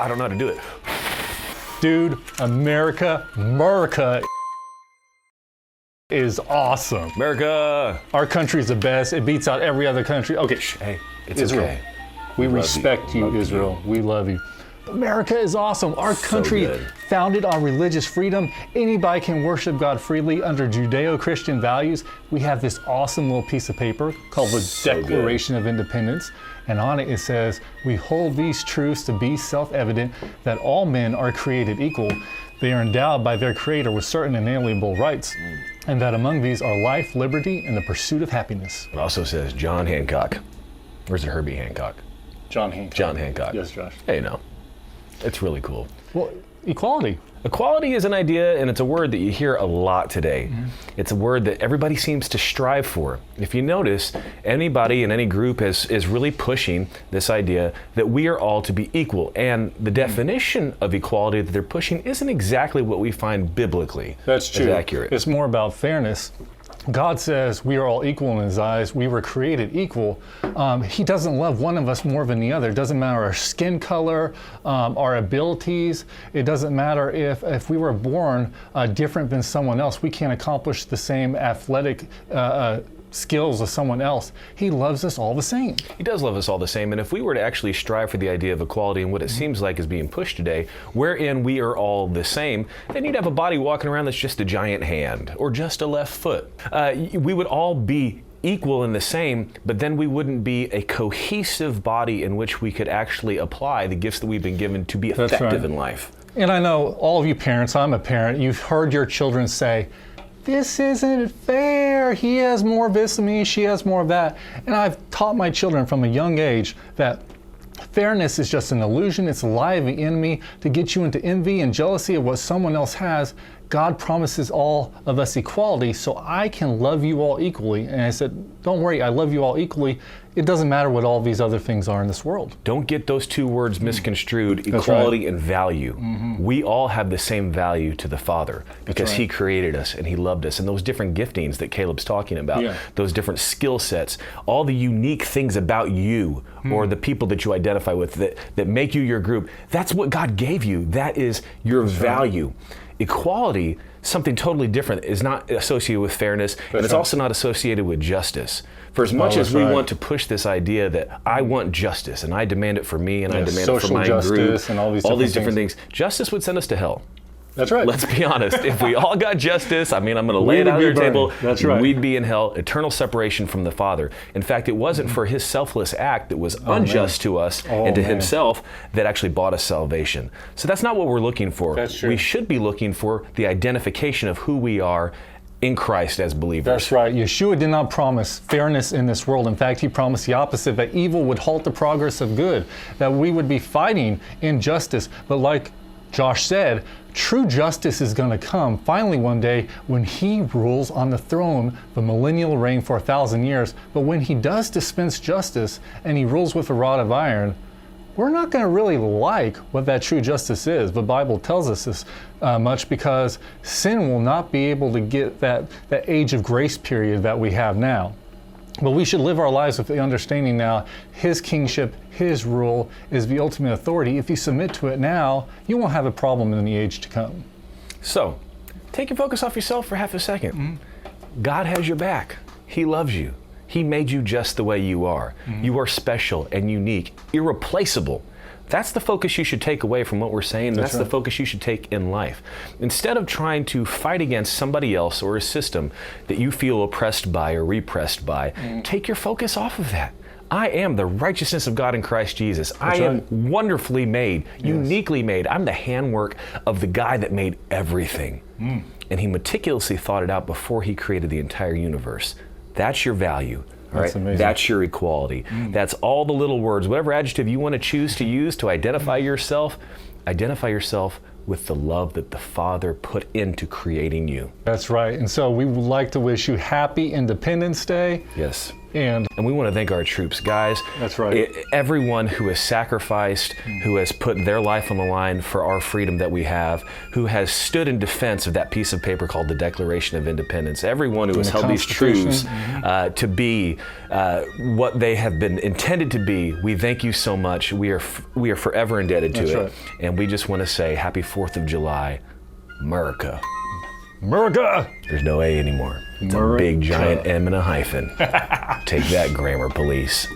I don't know how to do it. Dude, Merica is awesome. America. Our country's the best. It beats out every other country. Okay, Hey, it's Israel. okay. We Love respect you, Love Israel. We love you. America is awesome. Our country, good. founded on religious freedom. Anybody can worship God freely under Judeo-Christian values. We have this awesome little piece of paper called the Declaration of Independence. And on it, it says, we hold these truths to be self-evident that all men are created equal. They are endowed by their Creator with certain inalienable rights. And that among these are life, liberty, and the pursuit of happiness. It also says John Hancock. Or is it Herbie Hancock? John Hancock. John Hancock. Yes, Josh. Hey, no. It's really cool. Well, equality. Equality is an idea, and it's a word that you hear a lot today. It's a word that everybody seems to strive for. If you notice, anybody in any group is really pushing this idea that we are all to be equal. And the definition of equality that they're pushing isn't exactly what we find biblically. That's true. As accurate. It's more about fairness. God says we are all equal in His eyes. We were created equal. He doesn't love one of us more than the other. It doesn't matter our skin color, our abilities. It doesn't matter if we were born different than someone else. We can't accomplish the same athletic skills as someone else. He loves us all the same. He does love us all the same, and if we were to actually strive for the idea of equality and what it seems like is being pushed today, wherein we are all the same, then you'd have a body walking around that's just a giant hand or just a left foot. We would all be equal and the same, but then we wouldn't be a cohesive body in which we could actually apply the gifts that we've been given to be effective in life. And I know all of you parents, I'm a parent, you've heard your children say, this isn't fair. He has more of this than me, she has more of that. And I've taught my children from a young age that fairness is just an illusion. It's a lie of the enemy to get you into envy and jealousy of what someone else has. God promises all of us equality, so I can love you all equally. And I said, don't worry, I love you all equally. It doesn't matter what all these other things are in this world. Don't get those two words misconstrued, equality and value. We all have the same value to the Father because He created us and He loved us. And those different giftings that Caleb's talking about, those different skill sets, all the unique things about you or the people that you identify with that make you your group, that's what God gave you. That is your value. Equality, something totally different, is not associated with fairness, and it's also not associated with justice. For as much as we want to push this idea that I want justice and I demand it for me and I demand it for my group, and all these different things, justice would send us to hell. That's right. Let's be honest. If we all got justice, I mean, I'm going to lay it out on your table. That's right. We'd be in hell, eternal separation from the Father. In fact, it wasn't for His selfless act that was unjust to us and to Himself that actually bought us salvation. So that's not what we're looking for. That's true. We should be looking for the identification of who we are in Christ as believers. That's right. Yeshua did not promise fairness in this world. In fact, He promised the opposite, that evil would halt the progress of good, that we would be fighting injustice. But like Josh said, true justice is going to come finally one day when He rules on the throne, the millennial reign for 1,000 years. But when He does dispense justice and He rules with a rod of iron, we're not going to really like what that true justice is. The Bible tells us this much because sin will not be able to get that age of grace period that we have now. But we should live our lives with the understanding now His kingship, His rule is the ultimate authority. If you submit to it now, you won't have a problem in the age to come. So, take your focus off yourself for half a second. God has your back. He loves you. He made you just the way you are. You are special and unique, irreplaceable. That's the focus you should take away from what we're saying. That's the focus you should take in life. Instead of trying to fight against somebody else or a system that you feel oppressed by or repressed by, take your focus off of that. I am the righteousness of God in Christ Jesus. I am wonderfully made, uniquely made. I'm the handwork of the guy that made everything. And He meticulously thought it out before He created the entire universe. That's your value. That's amazing. That's your equality. That's all the little words, whatever adjective you want to choose to use to identify yourself with the love that the Father put into creating you. That's right. And so we would like to wish you happy Independence Day. Yes. And we want to thank our troops, guys. That's right. Everyone who has sacrificed, who has put their life on the line for our freedom that we have, who has stood in defense of that piece of paper called the Declaration of Independence. Everyone who has held these truths to be what they have been intended to be. We thank you so much. We are forever indebted to That's it. right. And we just want to say happy 4th of July, Merica. Merica! There's no A anymore. It's a Merica. big giant M and a hyphen. Take that, grammar police.